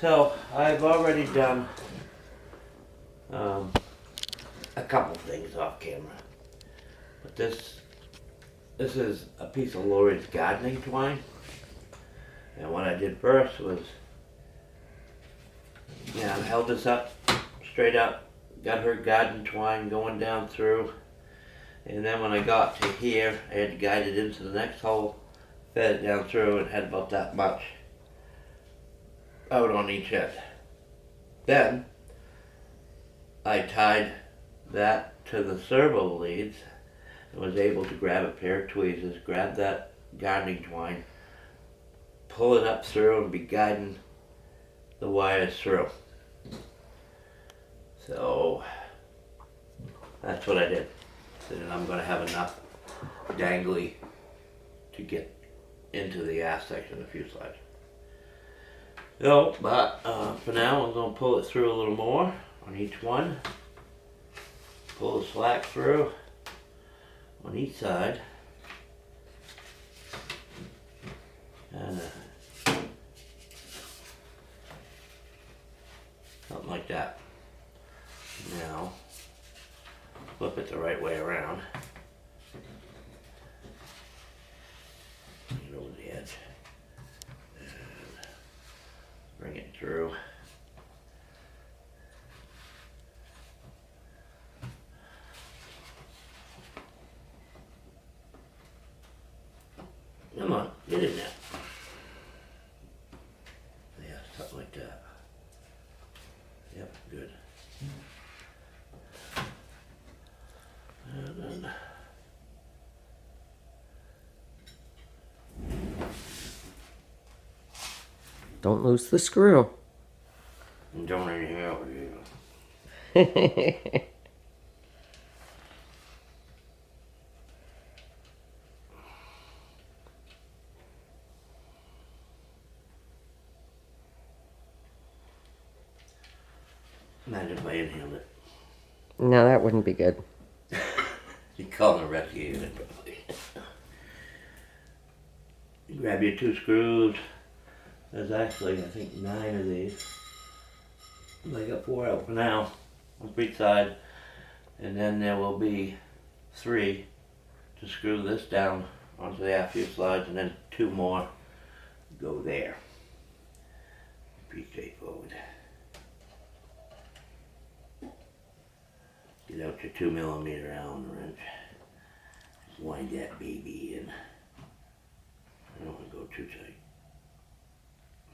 So I've already done um, a couple things off camera, but this is a piece of Lori's gardening twine, and what I did first was, I held this up, straight up, got her garden twine going down through, and then when I got to here, I had to guide it into the next hole, fed it down through, and had about that much out on each end. Then I tied that to the servo leads and was able to grab a pair of tweezers, grab that gardening twine, pull it up through, and be guiding the wires through. So that's what I did. And I'm going to have enough dangly to get into the ass section of the fuselage. So, but for now I'm going to pull it through a little more on each one. Pull the slack through on each side. And something like that. Now, flip it the right way around. Bring it over the edge. And bring it through. Come on, get in there. Yeah, something like that. Yep, good. And then Don't lose the screw. don't anything else either. Imagine if I inhaled it. No, that wouldn't be good. You call the rescue unit probably. You grab your two screws. There's actually, I think, 9 of these. I got 4 out for now on each side, and then there will be 3 to screw this down onto the aft fuselage, and then 2 more go there. Pretty straightforward. Get out your 2mm Allen wrench. Just wind that baby in. I don't want to go too tight.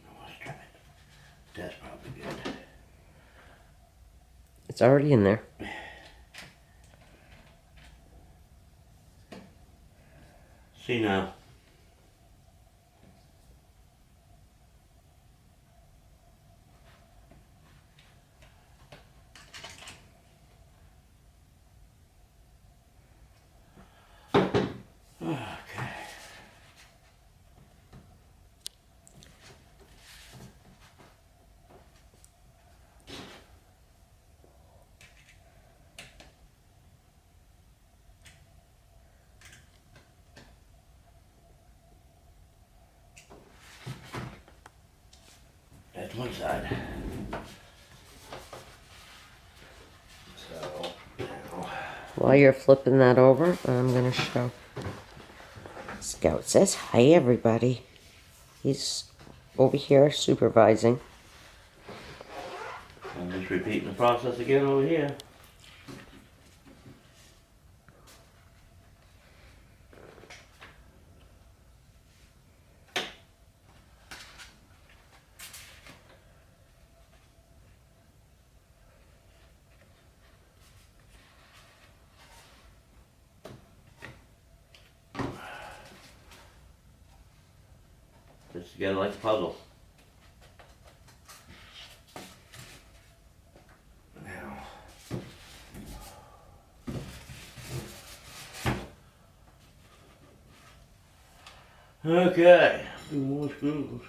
I want to strap it. That's probably good. It's already in there. See now. Okay. That's one side. So now, While you're flipping that over, I'm going to show. Scout says, hi, everybody. He's over here supervising. I'm just repeating the process again over here. Just together like a puzzle. Now, okay, 2 more screws.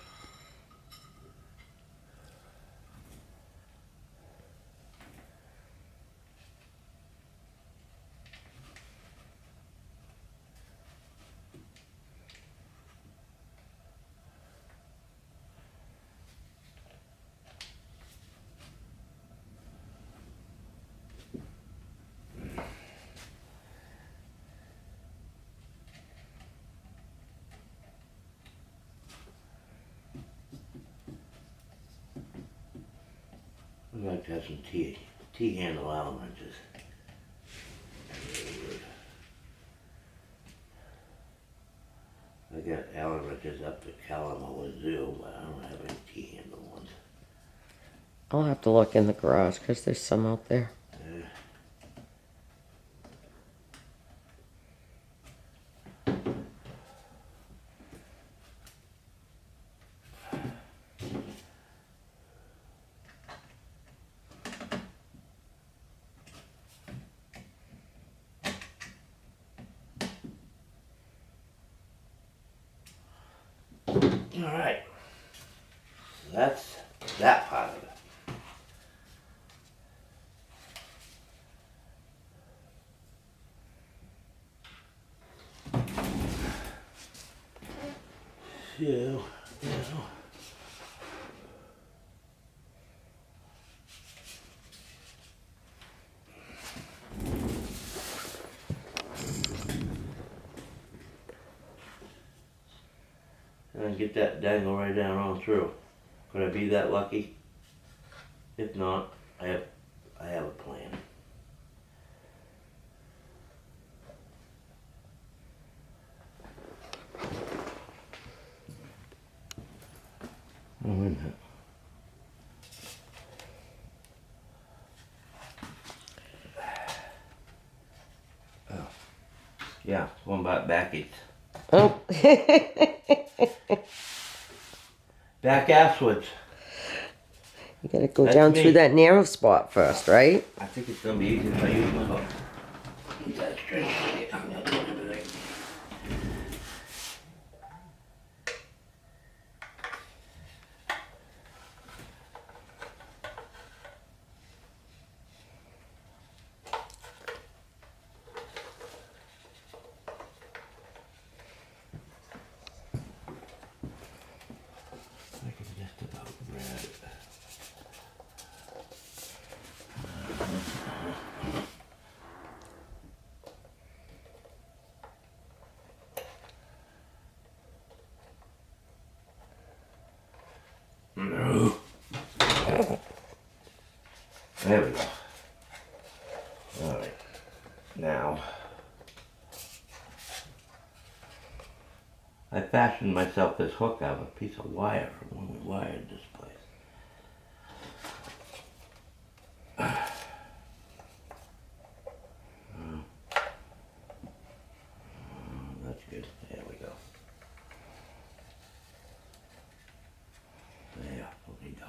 I'd like to have some T-handle Allen wrenches. I got Allen wrenches up to Kalamazoo, but I don't have any T-handle ones. I'll have to look in the garage because there's some out there. Alright, so that's that part of it. So, now, and get that dangle right down on through. Could I be that lucky? If not, I have a plan. Oh, wait a minute. Oh, yeah, going back east. Oh. Back asswards. You gotta go That's down me. through that narrow spot first, right? I think it's gonna be easy if I use my hook. Keep that straight. I'm not doing everything. I can just about grab it. No. There we go. Alright. Now, I fashioned myself this hook out of a piece of wire from when we wired this place. That's good. There we go. There, we go.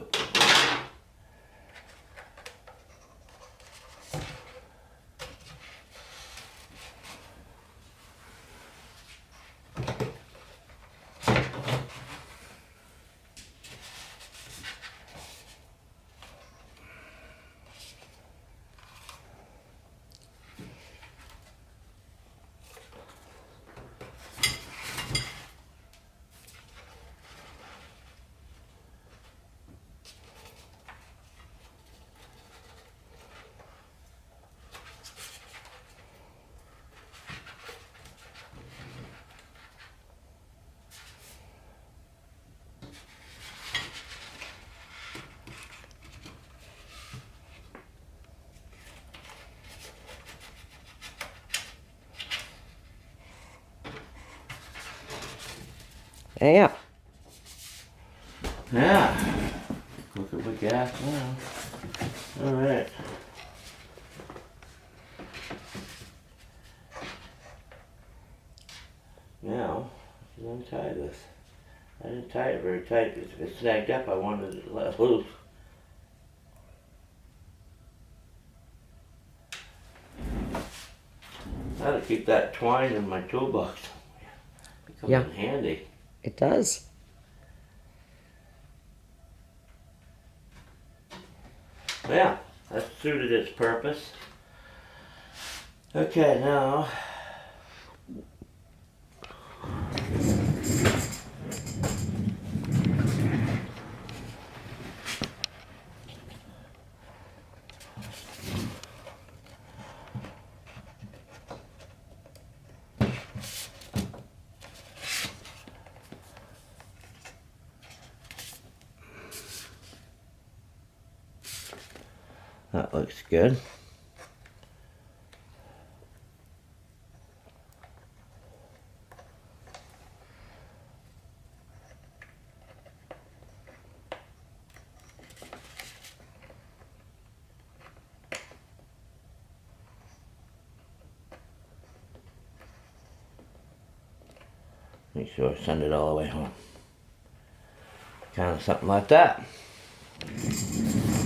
Yeah. Yeah. Cooking with gas now. Alright. Now, let's untie this. I didn't tie it very tight because if it snagged up, I wanted it to let loose. That'll keep that twine in my toolbox. It comes in handy. It does. Yeah, that suited its purpose. Okay, now That looks good. Make sure I send it all the way home. Kind of something like that.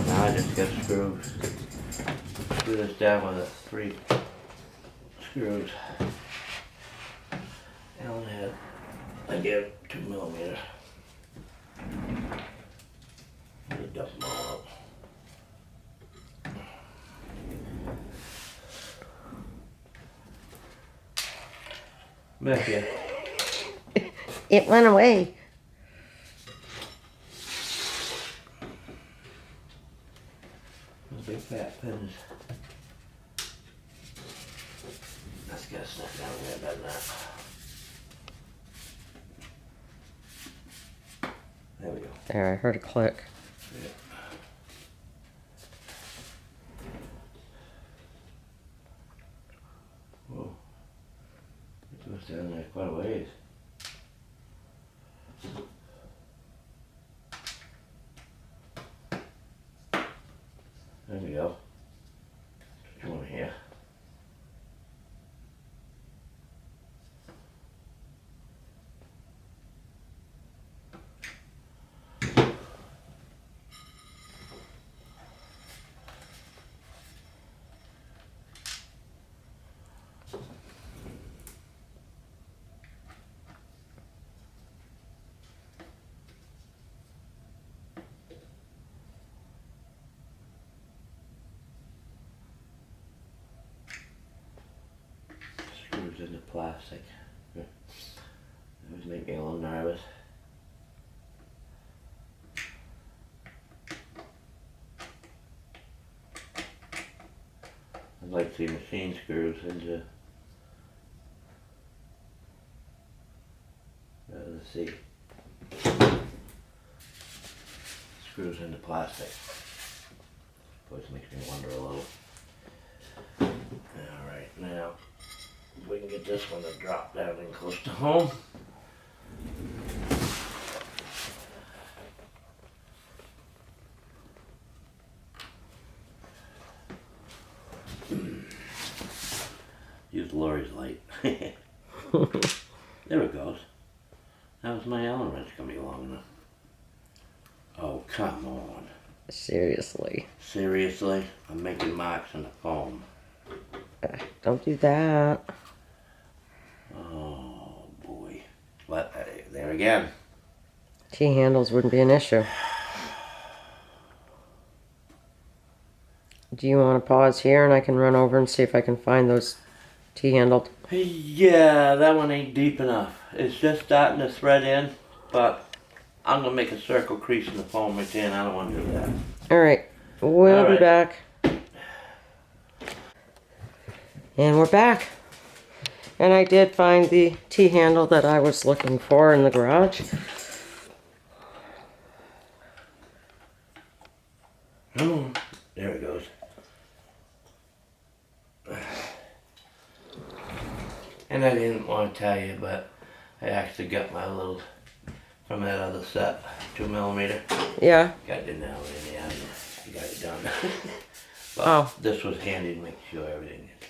Now I just got to screw this down with 3 screws. Allen head. I give 2 millimeter. Just dump them all out. Back here. It went away. Those big fat pins. Let's get a snap down there better than that. There we go. There, I heard a click. Yeah. Whoa. It goes down there quite a ways. There we go. What you want here? Screws into plastic. That was making me a little nervous. I'd like to see machine screws into let's see. Screws into plastic. Always makes me wonder a little. Alright, now if we can get this one to drop down in close to home. Use Lori's light. There it goes. That was my Allen wrench gonna be long enough. Oh, come on. Seriously. Seriously? I'm making marks in the foam. Don't do that. Oh, boy. But there again. T-handles wouldn't be an issue. Do you want to pause here and I can run over and see if I can find those T-handled? Yeah, that one ain't deep enough. It's just starting to thread in, but I'm gonna make a circle crease in the foam right there, and I don't want to do that. Alright, we'll be back. And we're back. And I did find the T-handle that I was looking for in the garage. Oh, there it goes. And I didn't want to tell you, but I actually got my little, from that other set, 2 millimeter. Yeah. Got it now in the end. I got it done. But this was handy to make sure everything is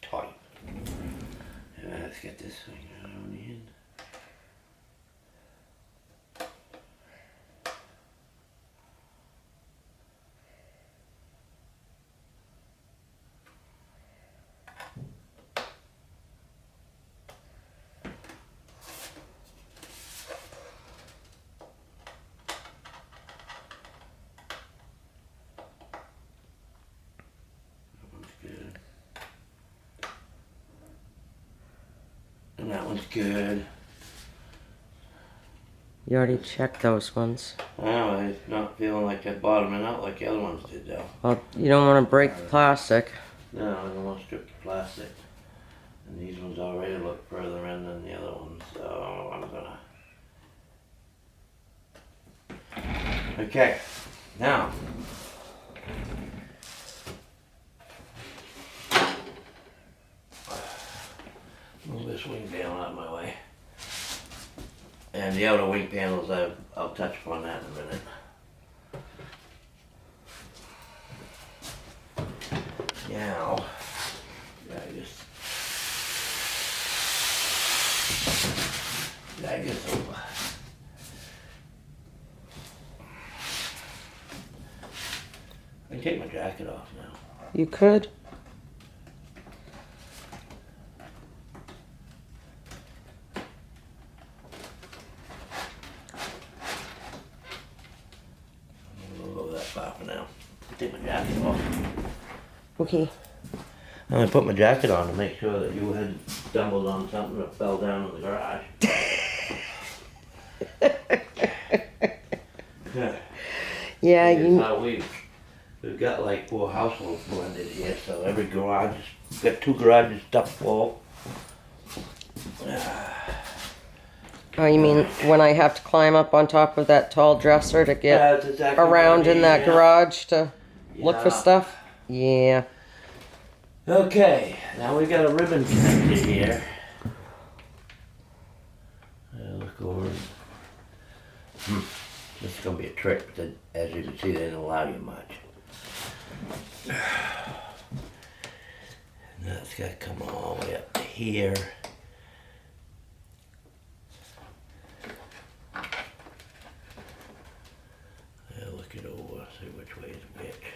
tight. And let's get this thing out on the end. And that one's good. You already checked those ones. Well, I'm not feeling like they're bottoming out like the other ones did though. Well, you don't want to break the plastic. No, I don't want to strip the plastic. And these ones already look further in than the other ones, so I'm gonna... Okay, now, this wing panel out of my way. And the outer wing panels, I'll touch upon that in a minute. Now, I guess over. I can take my jacket off now. You could. I'm gonna go that far for now. Take my jacket off. Okay. I'm gonna put my jacket on to make sure that you hadn't stumbled on something that fell down in the garage. Yeah, Here's how we've got like 4 households blended here, so every garage, got 2 garages stuffed full. Oh, you mean when I have to climb up on top of that tall dresser to get That's exactly around what I in mean, that yeah. garage to look for Yeah. stuff? Yeah. Okay, now we got a ribbon connected here. Look over. This is gonna be a trick, but as you can see, they don't allow you much. Now it's gotta come all the way up to here. I'll look it over, see which way is which.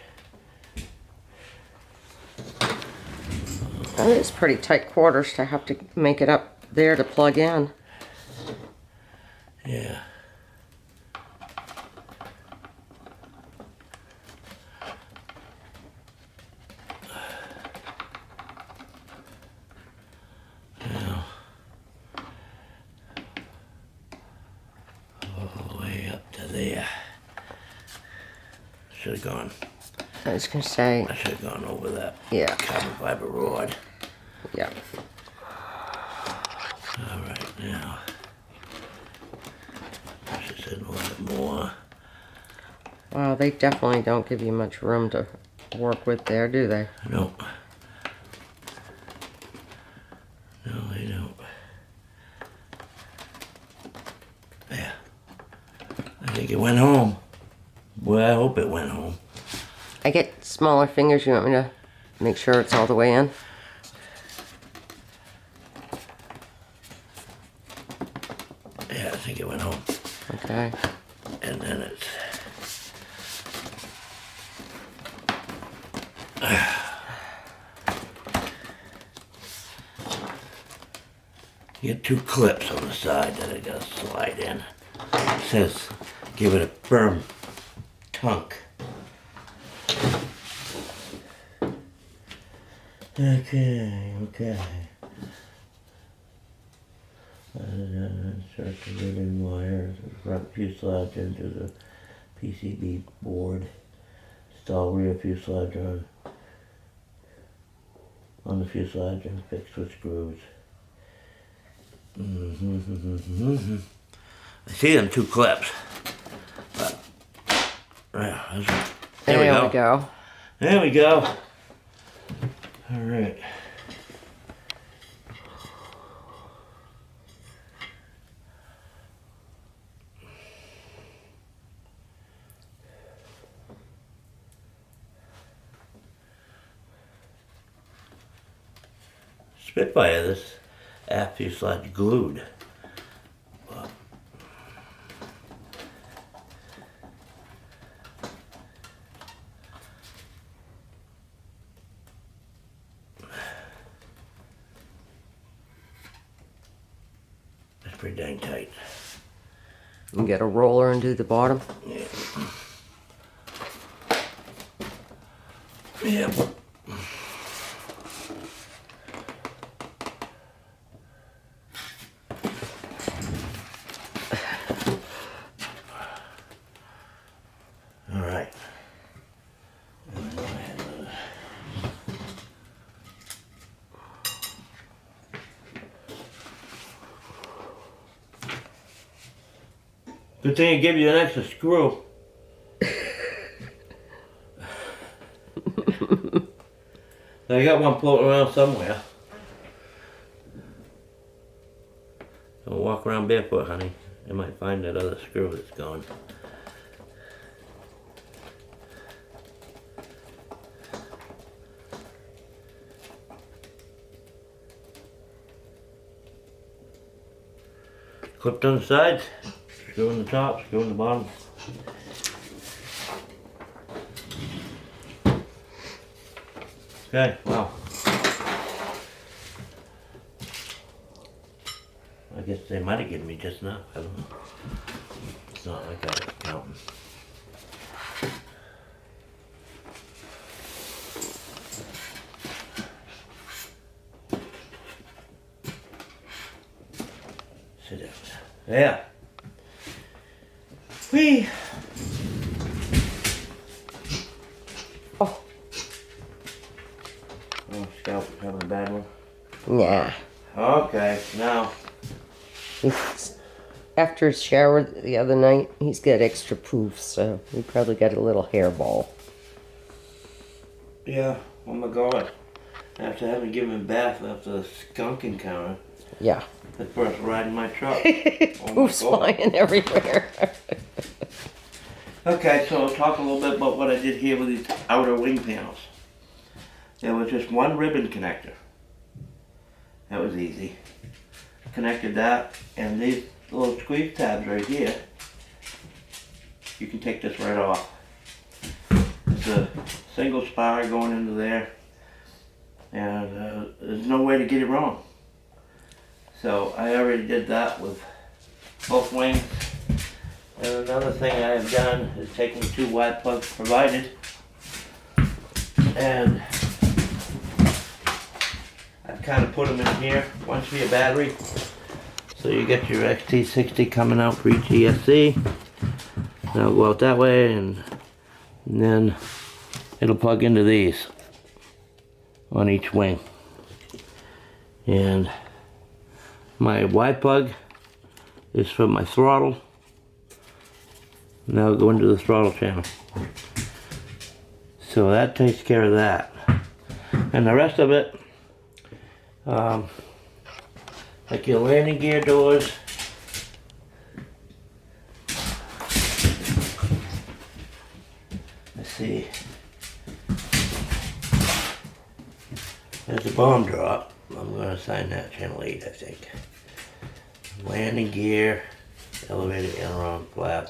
That is pretty tight quarters to have to make it up there to plug in. Yeah. Now, all the way up to there. Should have gone. I was gonna say, I should have gone over that yeah, carbon fiber rod. yeah. All right, now. I should said a little bit more. Wow, they definitely don't give you much room to work with there, do they? No. No, they don't. There. I think it went home. Well, I hope it went home. I get smaller fingers. You want me to make sure it's all the way in? Yeah, I think it went home. Okay. And then it's... You get 2 clips on the side that I gotta slide in. It says, give it a firm tunk. Okay. Insert the ribbon wire, the front fuselage into the PCB board. Install rear fuselage on the fuselage and fix with screws. I see them 2 clips, but yeah, there we go. There we go. All right. Spitfire, this aft fuselage glued. But that's pretty dang tight. You get a roller and do the bottom. Yeah. Yep. All right. Good thing I give you an extra screw. I got one floating around somewhere. barefoot, honey. You might find that other screw that's going. Clipped on the sides, screw in the top, screw in the bottom. Okay, wow. I guess they might have given me just enough, I don't know. It's not like I was counting. Sit down. Yeah. Whee! Oh, Oh, scalp is having a bad one. yeah. Okay, now. After his shower the other night, he's got extra poof, so he probably got a little hairball. Yeah, oh my god. After having given him a bath after the skunk encounter, Yeah. the first ride in my truck. Oh my Poof's God. flying everywhere. Okay, so I'll talk a little bit about what I did here with these outer wing panels. There was just one ribbon connector. That was easy. Connected that, and these little squeeze tabs right here, you can take this right off. It's a single spar going into there, and there's no way to get it wrong. So I already did that with both wings. And another thing I have done is taken 2 wide plugs provided, and I've kind of put them in here, one's for your battery. So you get your XT60 coming out for each ESC. That'll go out that way, and then it'll plug into these on each wing. And my Y plug is for my throttle. And that'll go into the throttle channel. So that takes care of that. And the rest of it, like your landing gear doors, let's see, there's a bomb drop. I'm going to assign that channel 8, I think. Landing gear, elevator aileron flap,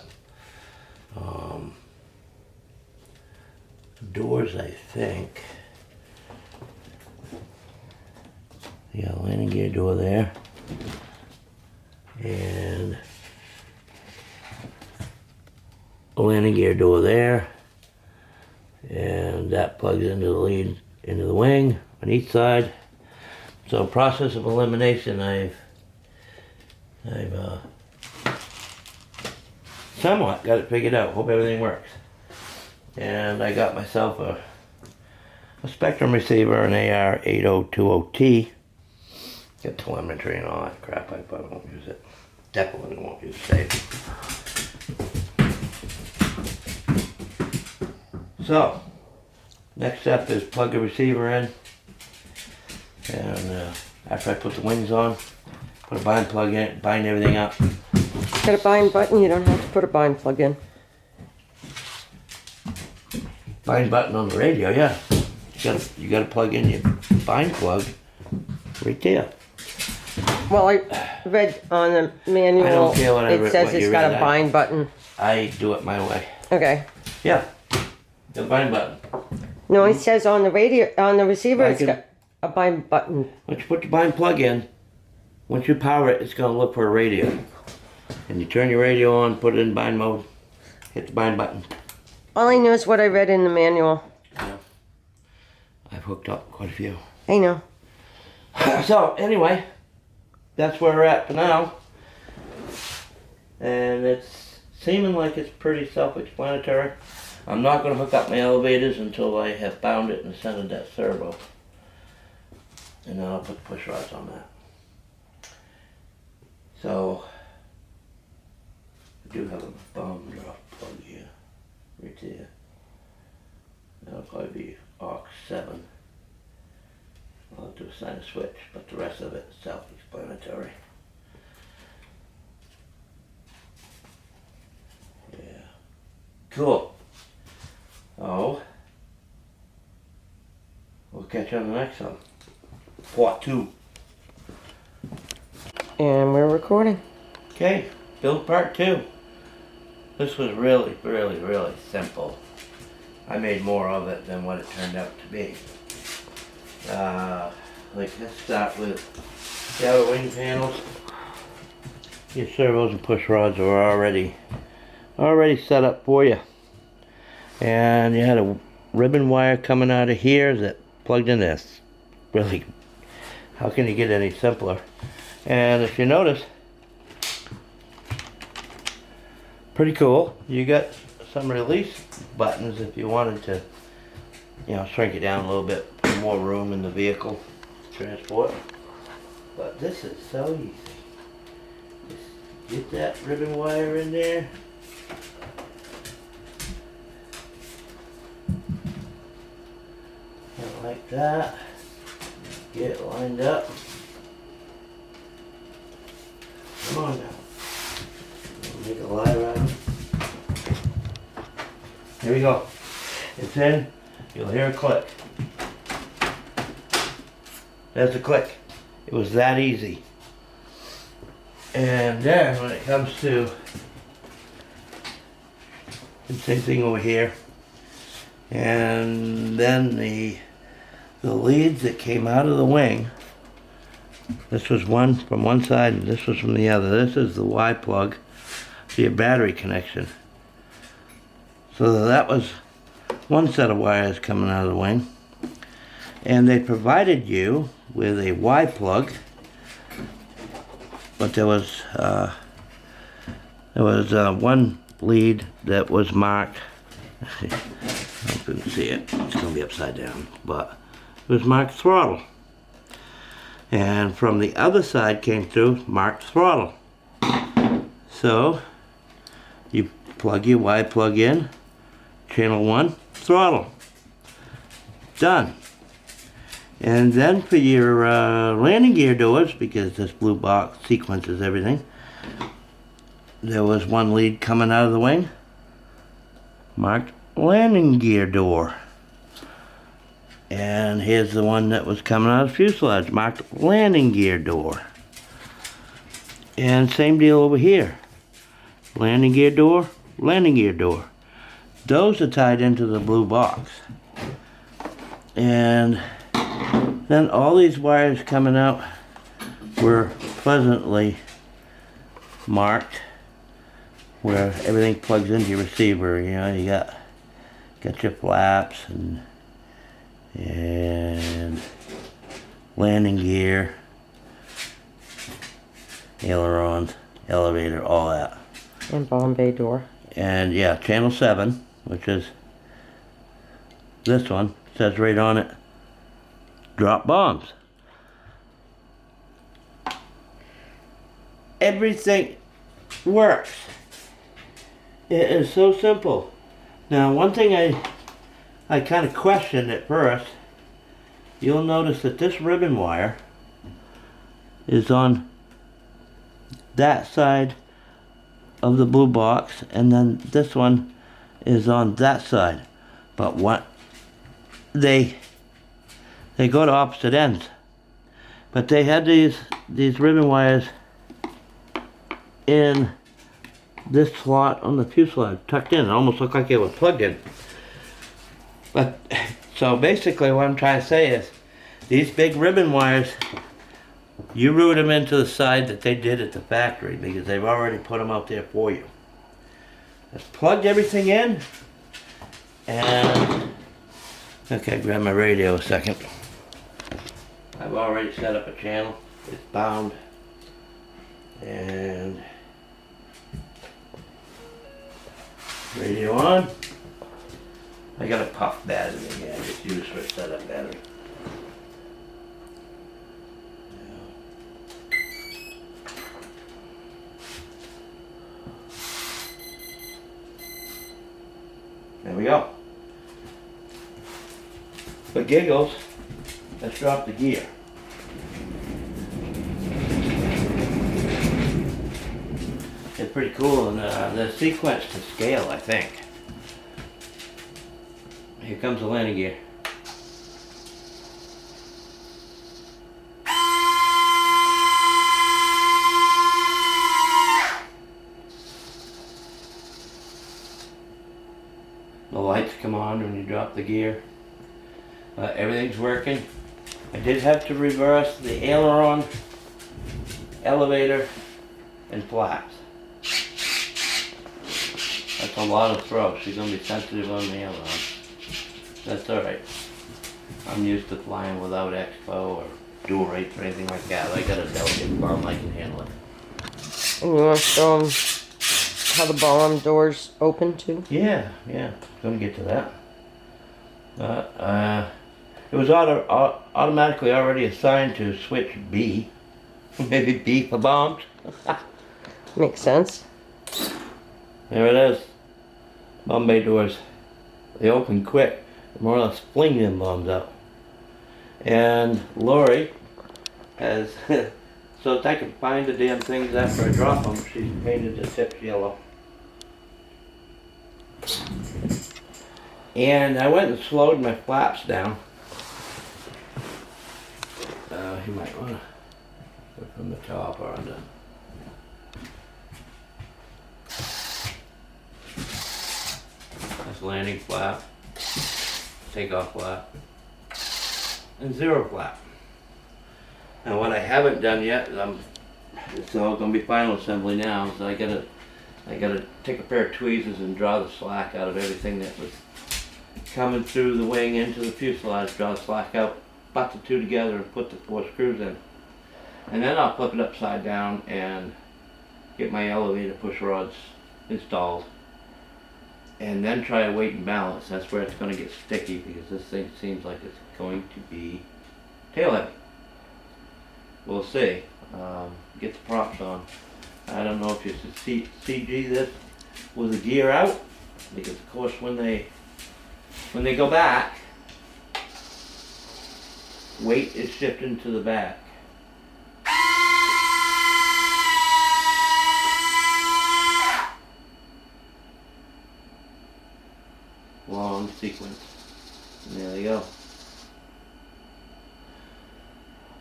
doors, I think. Yeah, landing gear door there. And a landing gear door there. And that plugs into the lead, into the wing on each side. So process of elimination, I've somewhat got it figured out. Hope everything works. And I got myself a Spectrum receiver, an AR8020T. Got telemetry and all that crap. I probably won't use it. Definitely won't use it. So, next step is plug the receiver in. And after I put the wings on, put a bind plug in it, bind everything up. Got a bind button, you don't have to put a bind plug in. Bind button on the radio, yeah. You gotta plug in your bind plug right there. Well, I read on the manual, I don't care what I it read- says what it's you got read. a bind button. I do it my way. Okay. Yeah, the bind button. No, it says on the radio, on the receiver, I it's can- got a bind button. Once you put the bind plug in, once you power it, it's gonna look for a radio. And you turn your radio on, put it in bind mode, hit the bind button. All I know is what I read in the manual. I've hooked up quite a few. I know. So, anyway, that's where we're at for now. And it's seeming like it's pretty self-explanatory. I'm not going to hook up my elevators until I have bound it and centered that servo. And then I'll put push rods on that. So, I do have a bomb drop plug here, right there. That'll probably be aux 7. I'll have to assign a switch, but the rest of it is self-explanatory. Cool. Oh. We'll catch you on the next one. Part 2. And we're recording. Okay, build part 2. This was really, really, really simple. I made more of it than what it turned out to be. Like, let's start with the outer wing panels. Your servos and push rods are already set up for you. And you had a ribbon wire coming out of here that plugged in this. Really, how can you get any simpler? And if you notice, pretty cool. You got some release buttons if you wanted to, you know, shrink it down a little bit, put more room in the vehicle transport. But this is so easy. Just get that ribbon wire in there. And like that. Get it lined up. Come on now. Make a line around. Here we go. It's in. You'll hear a click. There's a click. It was that easy. And then when it comes to the same thing over here, and then the leads that came out of the wing. This was one from one side and this was from the other. This is the Y plug for your battery connection. So that was one set of wires coming out of the wing. And they provided you with a Y plug, but there was one lead that was marked. I couldn't see it. It's going to be upside down, but it was marked throttle. And from the other side came through marked throttle. So you plug your Y plug in, channel 1, throttle. Done. And then for your landing gear doors, because this blue box sequences everything, there was one lead coming out of the wing, marked landing gear door. And here's the one that was coming out of the fuselage, marked landing gear door. And same deal over here. Landing gear door, landing gear door. Those are tied into the blue box. And then all these wires coming out were pleasantly marked where everything plugs into your receiver. You know, you got your flaps and landing gear, ailerons, elevator, all that. And Bombay door. And yeah, channel 7, which is this one, says right on it, drop bombs. Everything works. It is so simple. Now, one thing I kind of questioned at first, you'll notice that this ribbon wire is on that side of the blue box, and then this one is on that side. But what they go to opposite ends. But they had these ribbon wires in this slot on the fuselage, tucked in. It almost looked like it was plugged in. But so basically what I'm trying to say is these big ribbon wires, you route them into the side that they did at the factory because they've already put them out there for you. Just plugged everything in, and okay, grab my radio a second. I've already set up a channel. It's bound, and radio on. I got a puff battery here I just use for a setup battery. There we go. For giggles, let's drop the gear. It's pretty cool, and they're sequenced to scale, I think. Here comes the landing gear. The lights come on when you drop the gear. Everything's working. I did have to reverse the aileron, elevator, and flaps. That's a lot of throw. She's going to be sensitive on the aileron. That's alright. I'm used to flying without expo or dual rates or anything like that. I got a delicate bomb, I can handle it. And you want to show them how the bomb doors open too? Yeah. Gonna get to that. It was automatically already assigned to switch B. Maybe B for bombs. Makes sense. There it is. Bomb bay doors. They open quick. They more or less fling them bombs out. And Lori has, so that I can find the damn things after I drop them, she's painted the tips yellow. And I went and slowed my flaps down. You might want to go from the top or under. That's landing flap, takeoff flap, and zero flap. Now what I haven't done yet, it's all going to be final assembly now, so I gotta take a pair of tweezers and draw the slack out of everything that was coming through the wing into the fuselage, draw the slack out, butt the two together and put the 4 screws in. And then I'll flip it upside down and get my elevator push rods installed. And then try a weight and balance. That's where it's going to get sticky because this thing seems like it's going to be tail heavy. We'll see. Get the props on. I don't know if you should CG this with the gear out, because of course when they go back, weight is shifting to the back. Long sequence. And there they go.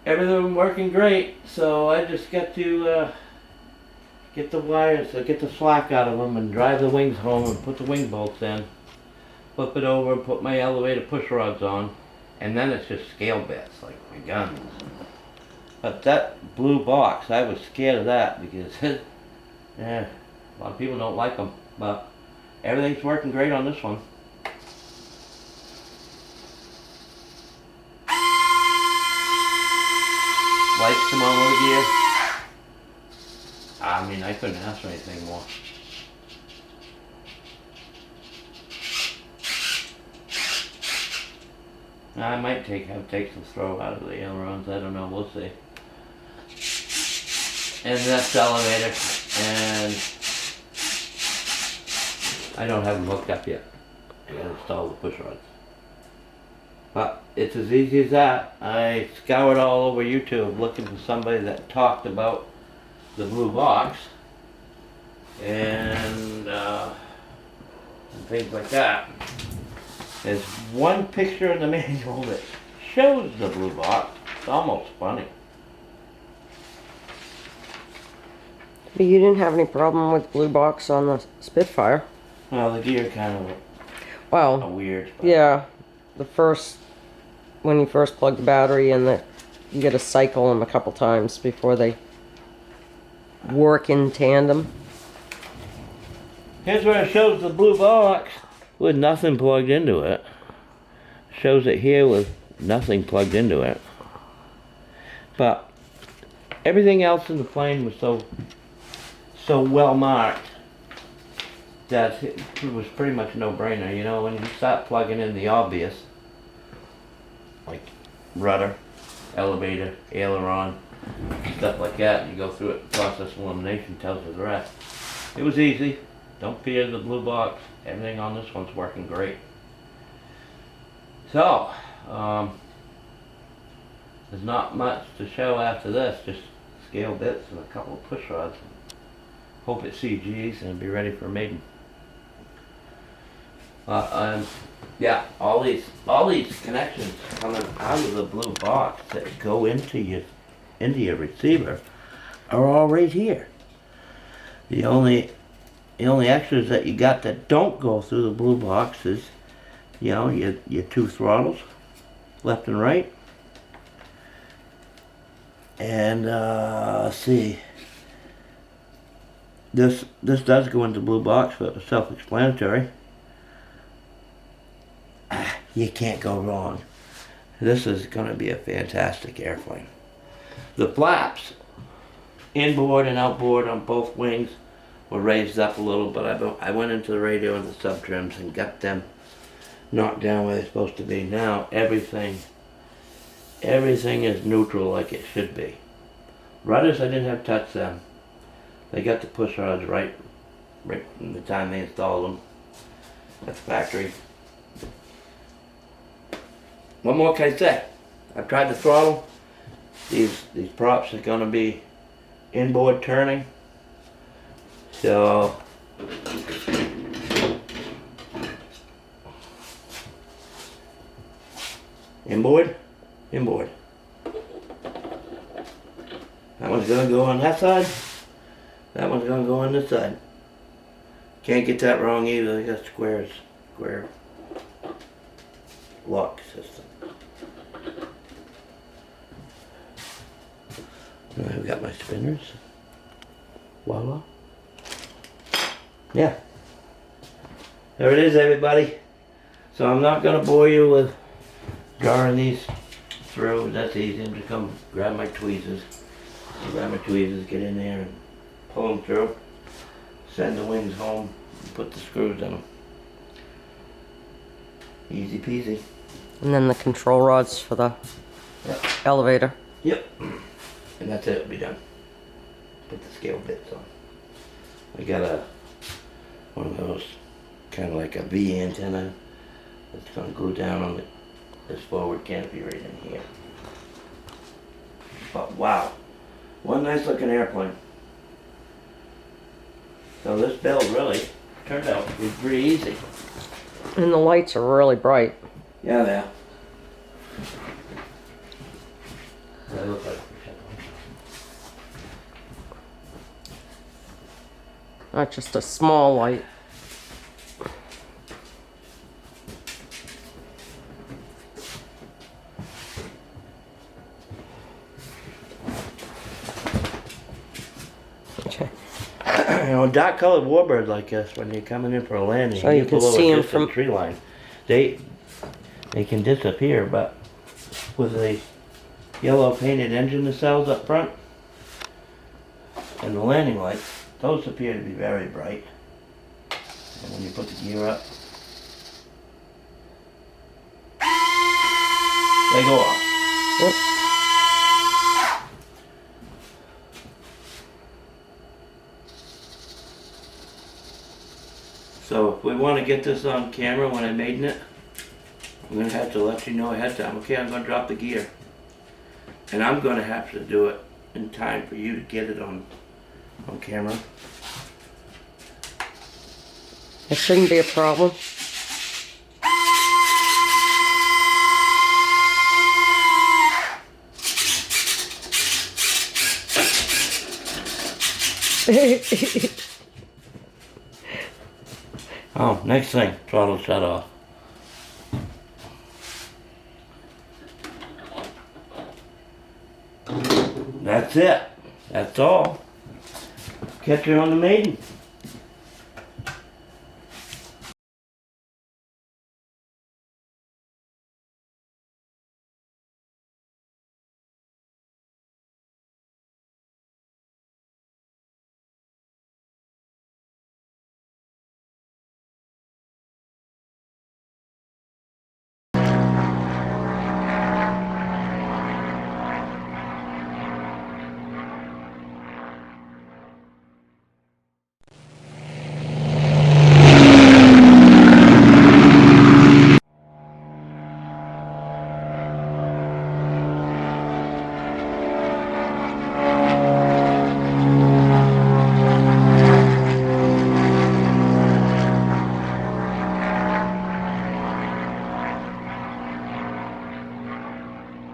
Everything working great, so I just got to get the wires, get the slack out of them and drive the wings home and put the wing bolts in. Flip it over and put my elevator push rods on. And then it's just scale bits, like my guns. But that blue box, I was scared of that because yeah, a lot of people don't like them. But everything's working great on this one. Lights come on with the gear. I mean, I couldn't ask for anything more. I might take some throw out of the ailerons. I don't know. We'll see. And that's the elevator. And I don't have them hooked up yet. I gotta install the push rods. But it's as easy as that. I scoured all over YouTube looking for somebody that talked about the blue box and things like that. There's one picture in the manual that shows the blue box. It's almost funny. But you didn't have any problem with blue box on the Spitfire. Well, the gear kind of Well, weird. yeah, when you first plug the battery in, you got to cycle them a couple times before they work in tandem. Here's where it shows the blue box with nothing plugged into it. Shows it here with nothing plugged into it. But everything else in the plane was so well marked that it was pretty much a no-brainer. You know, when you start plugging in the obvious, like rudder, elevator, aileron, stuff like that, and you go through it, process of elimination tells you the rest. It was easy. Don't fear the blue box. Everything on this one's working great. So, there's not much to show after this, just scale bits and a couple of push rods. Hope it CGs and be ready for maiden. Yeah, all these connections coming out of the blue box that go into your receiver are all right here. The only extras that you got that don't go through the blue box is, you know, your two throttles, left and right. And let's see. This does go into the blue box, but it's self-explanatory. You can't go wrong. This is going to be a fantastic airplane. The flaps, inboard and outboard on both wings, were raised up a little, but I went into the radio and the sub trims and got them knocked down where they're supposed to be. Now everything is neutral like it should be. Rudders, I didn't have to touch them. They got the push rods right from the time they installed them at the factory. What more can I say? I've tried the throttle. These props are going to be inboard turning. So inboard. That one's going to go on that side. That one's going to go on this side. Can't get that wrong either. They got square lock system. I've got my spinners. Voila. Yeah. There it is, everybody. So I'm not going to bore you with drawing these through. That's easy. I'm just going to grab my tweezers. Get in there and pull them through. Send the wings home and put the screws in them. Easy peasy. And then the control rods for the elevator. Yep. And that's it, it'll be done. Put the scale bits on. I got one of those, kind of like a V antenna that's going to glue down on this forward canopy right in here. But wow, one nice looking airplane. So this build really turned out to be pretty easy. And the lights are really bright. Yeah, they are. They look like Not just a small light. Okay. You know, dark colored warbirds like this, when you're coming in for a landing, So you can below see a 'em distant from tree line. They can disappear, but with the yellow painted engine nacelles up front and the landing lights, those appear to be very bright. And when you put the gear up, they go off. Yep. So if we want to get this on camera when I'm maiden it, I'm going to have to let you know ahead of time. Okay, I'm going to drop the gear. And I'm going to have to do it in time for you to get it on camera. It shouldn't be a problem. Oh, next thing, throttle shut off. That's it. That's all. Catch you on the maiden.